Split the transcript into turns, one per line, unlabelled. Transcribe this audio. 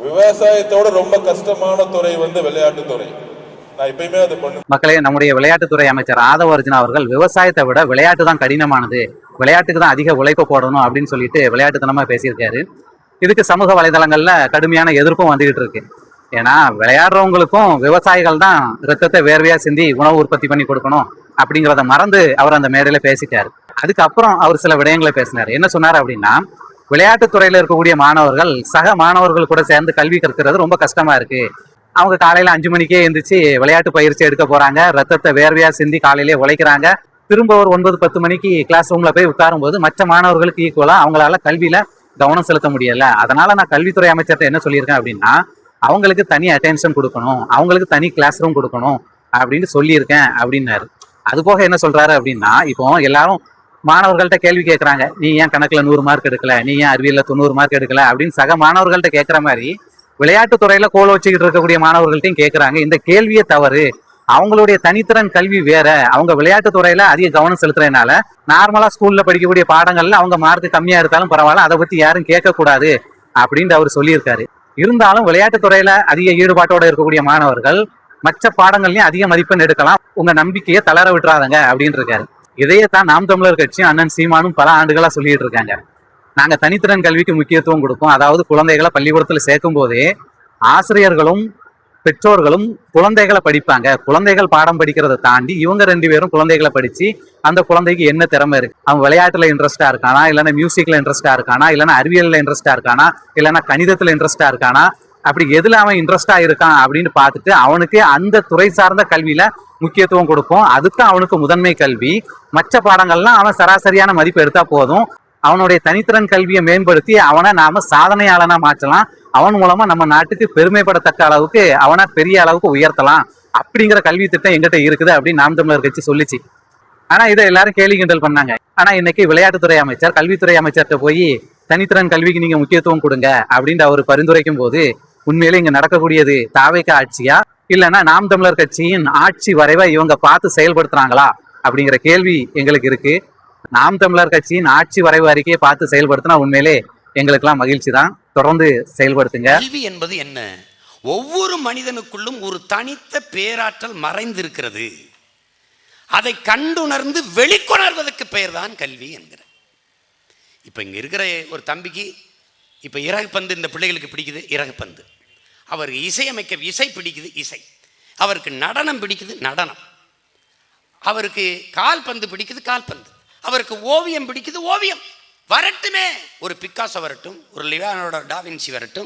விவசாயத்தோட ரொம்ப கஷ்டமான துறை விளையாட்டுத்துறை. நான் எப்பயுமே அது பண்ணு.
மக்களே, நம்முடைய விளையாட்டுத்துறை அமைச்சர் ஆதவ அர்ஜுனா அவர்கள் விவசாயத்தை விட விளையாட்டு தான் கடினமானது, விளையாட்டுக்கு தான் அதிக உழைப்பு போடணும் அப்படின்னு சொல்லிட்டு விளையாட்டுத்தனமா பேசியிருக்காரு. இதுக்கு சமூக வலைதளங்கள்ல கடுமையான எதிர்ப்பும் வந்துகிட்டு இருக்கு. ஏன்னா விளையாடுறவங்களுக்கும் விவசாயிகள் தான் ரத்தத்தை வேர்வையா சிந்தி உணவு உற்பத்தி பண்ணி கொடுக்கணும் அப்படிங்கிறத மறந்து அவர் அந்த மேடையில பேசிட்டாரு. அதுக்கப்புறம் அவர் சில விடயங்களை பேசினார். என்ன சொன்னார் அப்படின்னா, விளையாட்டுத்துறையில இருக்கக்கூடிய மாணவர்கள் சக மாணவர்கள் கூட சேர்ந்து கல்வி கற்கிறது ரொம்ப கஷ்டமா இருக்கு. அவங்க காலையில 5 மணிக்கே எழுந்திரிச்சு விளையாட்டு பயிற்சி எடுக்க போறாங்க, ரத்தத்தை வேர்வையா சிந்தி காலையிலேயே உழைக்கிறாங்க. திரும்ப ஒரு 9-10 மணிக்கு கிளாஸ் ரூம்ல போய் உட்காரும் போது மற்ற மாணவர்களுக்கு ஈக்குவலா அவங்களால கல்வியில கவனம் செலுத்த முடியல. அதனால நான் கல்வித்துறை அமைச்சர்கிட்ட என்ன சொல்லியிருக்கேன் அப்படின்னா, அவங்களுக்கு தனி அட்டென்ஷன் கொடுக்கணும், அவங்களுக்கு தனி கிளாஸ் ரூம் கொடுக்கணும் அப்படின்னு சொல்லியிருக்கேன் அப்படின்னாரு. அது போக என்ன சொல்றாரு அப்படின்னா, இப்போ எல்லாரும் மாணவர்கள்ட்ட கேள்வி கேட்கறாங்க, நீ ஏன் கணக்குல 100 மார்க் எடுக்கல, நீ ஏன் அறிவியல்ல 90 மார்க் எடுக்கல அப்படின்னு சக மாணவர்கள்ட்ட கேட்கற மாதிரி விளையாட்டுத்துறையில கோல வச்சுக்கிட்டு இருக்கக்கூடிய மாணவர்கள்ட்டையும் கேட்கறாங்க. இந்த கேள்வியே தவறு. அவங்களுடைய தனித்திறன் கல்வி வேற. அவங்க விளையாட்டுத்துறையில அதிக கவனம் செலுத்துறதுனால நார்மலா ஸ்கூல்ல படிக்கக்கூடிய பாடங்கள்ல அவங்க மார்க் கம்மியா எடுத்தாலும் பரவாயில்ல, அதை பத்தி யாரும் கேட்கக்கூடாது அப்படின்னு அவர் சொல்லியிருக்காரு. இருந்தாலும் விளையாட்டுத்துறையில அதிக ஈடுபாட்டோட இருக்கக்கூடிய மாணவர்கள் மற்ற பாடங்கள்லயும் அதிக மதிப்பெண் எடுக்கலாம், உங்க நம்பிக்கையை தளர விட்டுறாதங்க அப்படின்னு இருக்காரு. இதையே தான் நாம் தமிழர் கட்சியும் அண்ணன் சீமானும் பல ஆண்டுகளா சொல்லிட்டு இருக்காங்க. நாங்க தனித்திறன் கல்விக்கு முக்கியத்துவம் கொடுப்போம். அதாவது குழந்தைகளை பள்ளிக்கூடத்துல சேர்க்கும் போதே ஆசிரியர்களும் பெற்றோர்களும் குழந்தைகளை படிப்பாங்க. குழந்தைகள் பாடம் படிக்கிறத தாண்டி இவங்க 2 பேரும் குழந்தைகளை படிச்சு அந்த குழந்தைக்கு என்ன திறமை இருக்கு, அவன் விளையாட்டுல இன்ட்ரெஸ்டா இருக்கானா, இல்லைன்னா மியூசிக்ல இன்ட்ரெஸ்டா இருக்கானா, இல்லைன்னா அறிவியல்ல இன்ட்ரெஸ்டா இருக்கானா, இல்லைன்னா கணிதத்துல இன்ட்ரெஸ்டா இருக்கானா, அப்படி எதுல அவன் இன்ட்ரெஸ்டா இருக்கான் அப்படின்னு பார்த்துட்டு அவனுக்கு அந்த துறை சார்ந்த கல்வியில முக்கியத்துவம் கொடுப்போம். அதுக்கு அவனுக்கு முதன்மை கல்வி. மற்ற பாடங்கள்லாம் அவன் சராசரியான மதிப்பு எடுத்தா போதும். அவனுடைய தனித்திறன் கல்வியை மேம்படுத்தி அவனை நாம சாதனையாளனா மாற்றலாம். அவன் மூலமா நம்ம நாட்டுக்கு பெருமைப்படத்தக்க அளவுக்கு அவனை பெரிய அளவுக்கு உயர்த்தலாம் அப்படிங்கிற கல்வி திட்டம் எங்கிட்ட இருக்குது அப்படின்னு நாம் தமிழர் கட்சி சொல்லிச்சு. ஆனா இதை எல்லாரும் கேலி கிண்டல் பண்ணாங்க. ஆனா இன்னைக்கு விளையாட்டுத்துறை அமைச்சர் கல்வித்துறை அமைச்சர்கிட்ட போய் தனித்திறன் கல்விக்கு நீங்க முக்கியத்துவம் கொடுங்க அப்படின்னு அவர் பரிந்துரைக்கும் போது, உண்மையிலே இங்க நடக்கக்கூடியது தாவேக ஆட்சியா, இல்லைன்னா நாம் தமிழர் கட்சியின் ஆட்சி வரைவை இவங்க பார்த்து செயல்படுத்துறாங்களா அப்படிங்கிற கேள்வி எங்களுக்கு இருக்கு. நாம் தமிழர் கட்சியின் ஆட்சி வரைவு அறிக்கையை பார்த்து செயல்படுத்தினா உண்மையிலே எங்களுக்கெல்லாம் மகிழ்ச்சி தான். தொடர்ந்து செயல்படுத்துங்க.
கல்வி என்பது என்ன? ஒவ்வொரு மனிதனுக்குள்ளும் ஒரு தனித்த பேராற்றல் மறைந்திருக்கிறது. அதை கண்டுணர்ந்து வெளிக்கொணர்வதற்கு பெயர் தான் கல்வி என்கிற. இப்ப இங்க இருக்கிற ஒரு தம்பிக்கு இப்ப இறகுப்பந்து இந்த பிள்ளைகளுக்கு பிடிக்குது, இறகுப்பந்து. அவருக்கு இசையமைக்க இசை பிடிக்குது, இசை. அவருக்கு நடனம் பிடிக்குது, நடனம். அவருக்கு கால்பந்து பிடிக்குது, கால்பந்து. அவருக்கு ஓவியம் பிடிக்குது, ஓவியம். வரட்டுமே, ஒரு பிக்காசோ வரட்டும், ஒரு லியோனார்டோ டா வின்சி வரட்டும்.